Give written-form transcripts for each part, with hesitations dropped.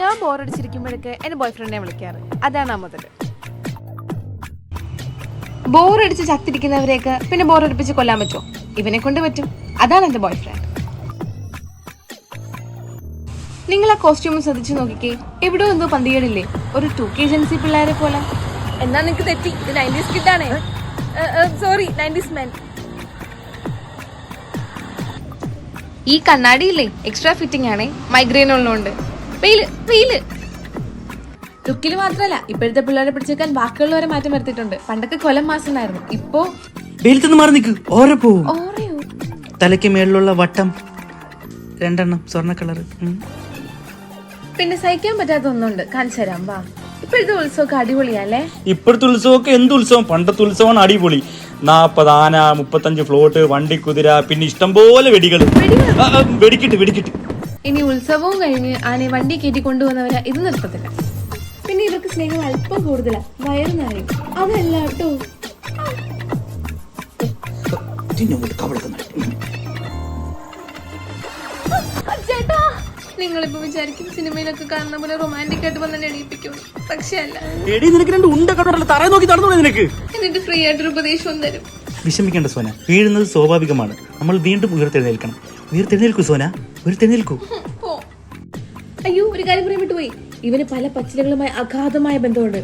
ഞാൻ ബോറടിച്ചിരിക്കുമ്പോഴൊക്കെ എന്റെ ബോയ് ഫ്രണ്ടിനെ വിളിക്കാറ്. അതാണ് ആ മുതൽ. ബോറടിച്ച് ചത്തിരിക്കുന്നവരെയൊക്കെ പിന്നെ ബോറടിപ്പിച്ച് കൊല്ലാൻ പറ്റുമോ? ഇവനെ കൊണ്ട് പറ്റും. അതാണ് എന്റെ ബോയ് ഫ്രണ്ട്. നിങ്ങൾ ആ കോസ്റ്റ്യൂം ശ്രദ്ധിച്ചു നോക്കിക്കേ. എവിടെയോ എന്തോ പന്തികേടില്ലേ? ഒരു 2K ഏജൻസി പിള്ളേരെ പോലെ. എന്നാ നിനക്ക് തെറ്റി. ഇത് 90s കിഡാണ്. Sorry, 90s men. ഈ കണ്ണാടിയില്ലേ എക്സ്ട്രാ ഫിറ്റിംഗ് ആണേ. മൈഗ്രെയിൻ ഉള്ളതുകൊണ്ട്. ലുക്കിൽ മാത്രല്ല, ഇപ്പോഴത്തെ പിള്ളേരെ പിടിച്ചേക്കാൻ ബാക്കിയുള്ളവരെ മാറ്റം വരുത്തിയിട്ടുണ്ട്. പണ്ടൊക്കെ കൊലം മാസം ഉണ്ടായിരുന്നു. ഇപ്പോ മാറി നിൽക്ക്. ഓരോ പോവും. ഓറയോ തലയ്ക്ക് മേളിലുള്ള വട്ടം 2 സ്വർണ്ണ കളർ. പിന്നെ സഹിക്കാൻ പറ്റാത്ത ഒന്നുണ്ട്, കാണിച്ചു തരാം. വാ. ഇപ്പോഴത്തെ ഉത്സവമൊക്കെ അടിപൊളിയല്ലേ? ഇപ്പോഴത്തെ ഉത്സവമൊക്കെ എന്ത് ഉത്സവം? പണ്ടത്തെ ഉത്സവമാണ് അടിപൊളി. 40 ആന, 35 ഫ്ലോട്ട്, വണ്ടിക്കുതിര, പിന്നെ ഇഷ്ടംപോലെ വെടികൾ. വെടിക്കിട്ട്. ഇനി ഉത്സവവും കഴിഞ്ഞ് ആനയെ വണ്ടി കയറ്റി കൊണ്ടുപോകുന്നവരെ ഇത് നിർത്തത്തില്ല. പിന്നെ ഇവർക്ക് സ്നേഹം അല്പം കൂടുതലാ. വയറ് നിറയും. അതല്ല കേട്ടോ. നിങ്ങളിപ്പോ വിചാരിക്കും സിനിമയിലൊക്കെ കാണുന്ന പോലെ റൊമാൻറ്റിക് ആയിട്ട് വന്നെ എണീപ്പിക്കും. പക്ഷെ അല്ല. എന്നിട്ട് ഫ്രീ ആയിട്ടൊരു ഉപദേശവും തരും. വിഷമിക്കേണ്ട സോന, വീഴുന്നത് സ്വാഭാവികമാണ്. നമ്മൾ വീണ്ടും ഉയർത്തെഴുന്നേൽക്കണം. ഉയർത്തെഴുന്നേൽക്കൂ സോന, ഉയർത്തെഴുന്നേൽക്കൂ. അയ്യോ, ഒരു കാര്യം പറയാൻ വിട്ടുപോയി. ഇവന് പല പച്ചിലകളുമായി അഗാധമായ ബന്ധമുണ്ട്.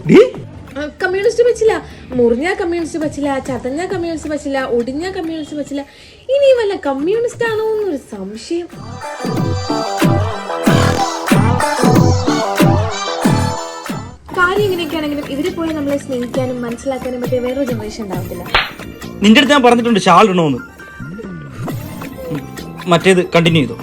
കമ്മ്യൂണിസ്റ്റ് പച്ചില, മുറിഞ്ഞ കമ്മ്യൂണിസ്റ്റ് പച്ചില, ചതഞ്ഞ കമ്മ്യൂണിസ്റ്റ് പച്ചില, ഒടിഞ്ഞ കമ്മ്യൂണിസ്റ്റ് പച്ചില. ഇനി വല്ല കമ്മ്യൂണിസ്റ്റ് ആണോ എന്നൊരു സംശയം. കാര്യം ഇങ്ങനെയൊക്കെയാണെങ്കിലും ഇവരെ പോലെ നമ്മളെ സ്നേഹിക്കാനും മനസ്സിലാക്കാനും പറ്റിയ വേറൊരു ജനറേഷൻ ഉണ്ടാവത്തില്ല. നിന്റെ അടുത്ത് ഞാൻ പറഞ്ഞിട്ടുണ്ട് ഷാൾ ഇടണോന്ന്. മറ്റേത് കണ്ടിന്യൂ ചെയ്തു.